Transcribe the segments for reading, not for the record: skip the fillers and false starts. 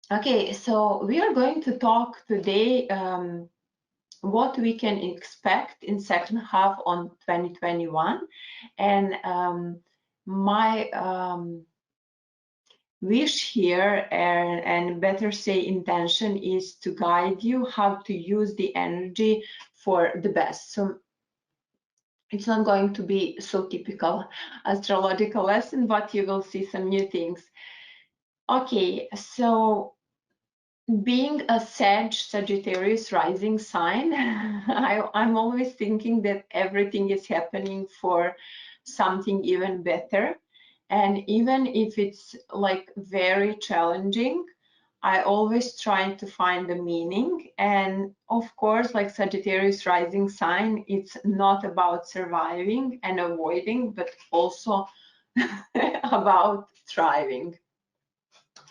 Okay, so we are going to talk today what we can expect in second half on 2021, and my wish here, and better say intention, is to guide you how to use the energy for the best. So it's not going to be so typical astrological lesson, but you will see some new things. Okay, so being a Sagittarius rising sign, I'm always thinking that everything is happening for something even better. And even if it's like very challenging, I always try to find the meaning. And of course, like Sagittarius rising sign, it's not about surviving and avoiding, but also about thriving.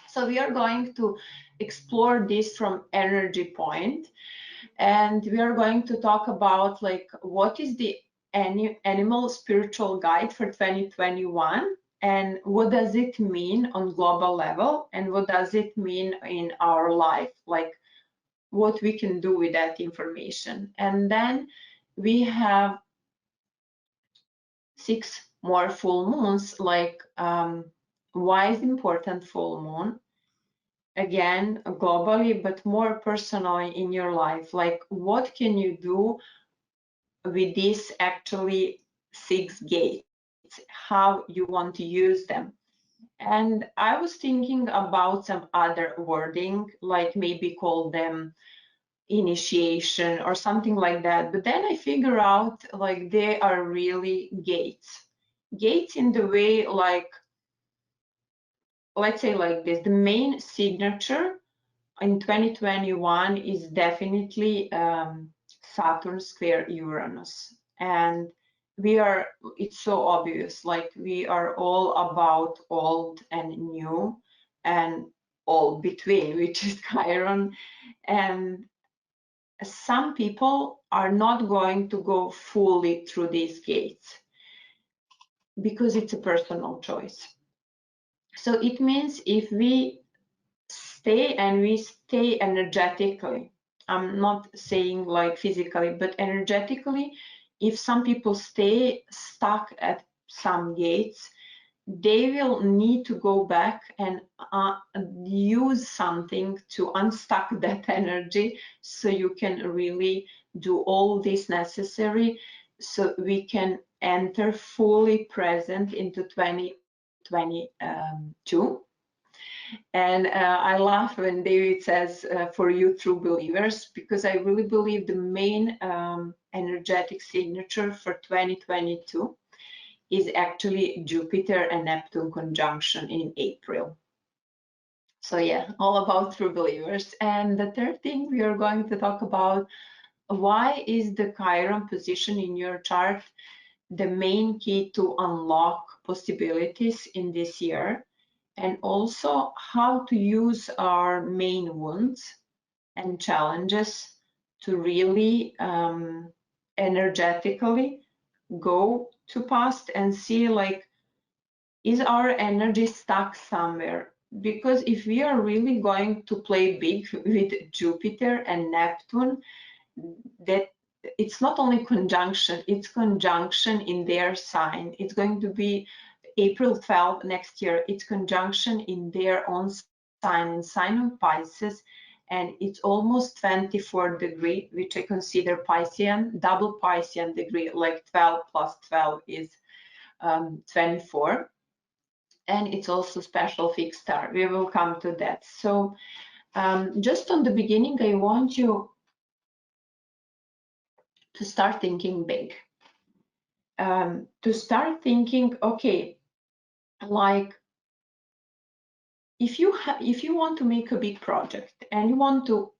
So we are going to explore this from energy point, and we are going to talk about like what is the animal spiritual guide for 2021, and what does it mean on global level, and what does it mean in our life, like what we can do with that information. And then we have 6 more full moons, like why is important full moon, again globally, but more personally in your life, like what can you do with these actually 6 gates, how you want to use them. And I was thinking about some other wording, like maybe call them initiation or something like that, but then I figure out like they are really gates in the way, like let's say like this, the main signature in 2021 is definitely Saturn square Uranus. And it's so obvious, like we are all about old and new and all between, which is Chiron. And some people are not going to go fully through these gates because it's a personal choice. So it means if we stay energetically, I'm not saying like physically, but energetically, if some people stay stuck at some gates, they will need to go back and use something to unstuck that energy, so you can really do all this necessary, so we can enter fully present into 2022. And I laugh when David says, for you true believers, because I really believe the main energetic signature for 2022 is actually Jupiter and Neptune conjunction in April. So yeah, all about true believers. And the third thing we are going to talk about, why is the Chiron position in your chart the main key to unlock possibilities in this year, and also how to use our main wounds and challenges to really energetically go to past and see like, is our energy stuck somewhere? Because if we are really going to play big with Jupiter and Neptune, that it's not only conjunction, it's conjunction in their sign. It's going to be April 12th next year. It's conjunction in their own sign, in sign of Pisces, and it's almost 24 degree, which I consider Piscean, double Piscean degree, like 12 plus 12 is 24. And it's also special fixed star. We will come to that. So just on the beginning, I want you to start thinking big. To start thinking, okay, like if you want to make a big project and you want to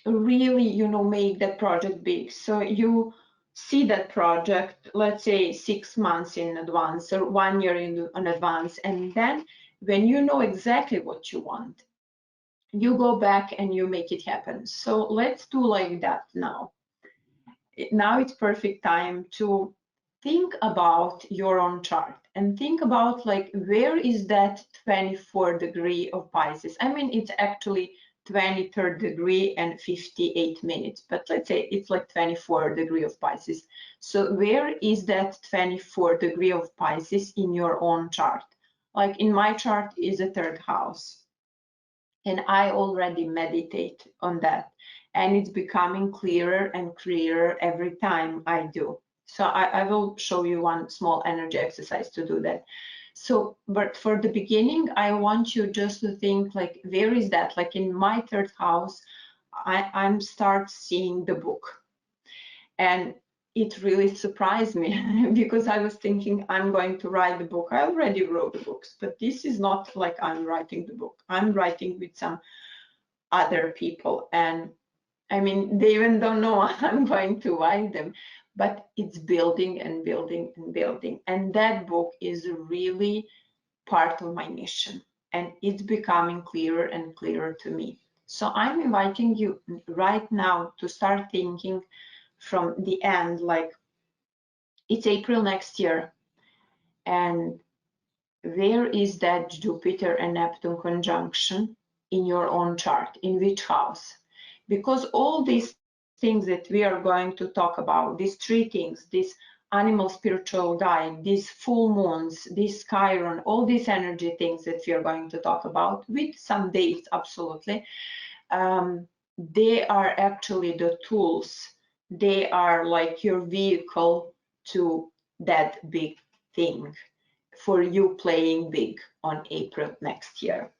really, make that project big, so you see that project, let's say 6 months in advance or 1 year in advance, and then when you know exactly what you want, you go back and you make it happen. So let's do like that now. Now it's perfect time to think about your own chart and think about like where is that 24 degree of Pisces. I mean, it's actually 23rd degree and 58 minutes, but let's say it's like 24 degree of Pisces. So where is that 24 degree of Pisces in your own chart? Like in my chart is a third house, and I already meditate on that, and it's becoming clearer and clearer every time I do. So I will show you one small energy exercise to do that. So, but for the beginning, I want you just to think like, where is that? Like in my third house, I'm start seeing the book, and it really surprised me because I was thinking I'm going to write the book. I already wrote the books, but this is not like I'm writing the book. I'm writing with some other people, and I mean, they even don't know I'm going to write them, but it's building and building and building. And that book is really part of my mission, and it's becoming clearer and clearer to me. So I'm inviting you right now to start thinking from the end, like it's April next year, and where is that Jupiter and Neptune conjunction in your own chart? In which house? Because all these things that we are going to talk about, these three things, this animal spiritual guide, these full moons, this Chiron, all these energy things that we are going to talk about with some dates, absolutely, they are actually the tools. They are like your vehicle to that big thing for you playing big on April next year.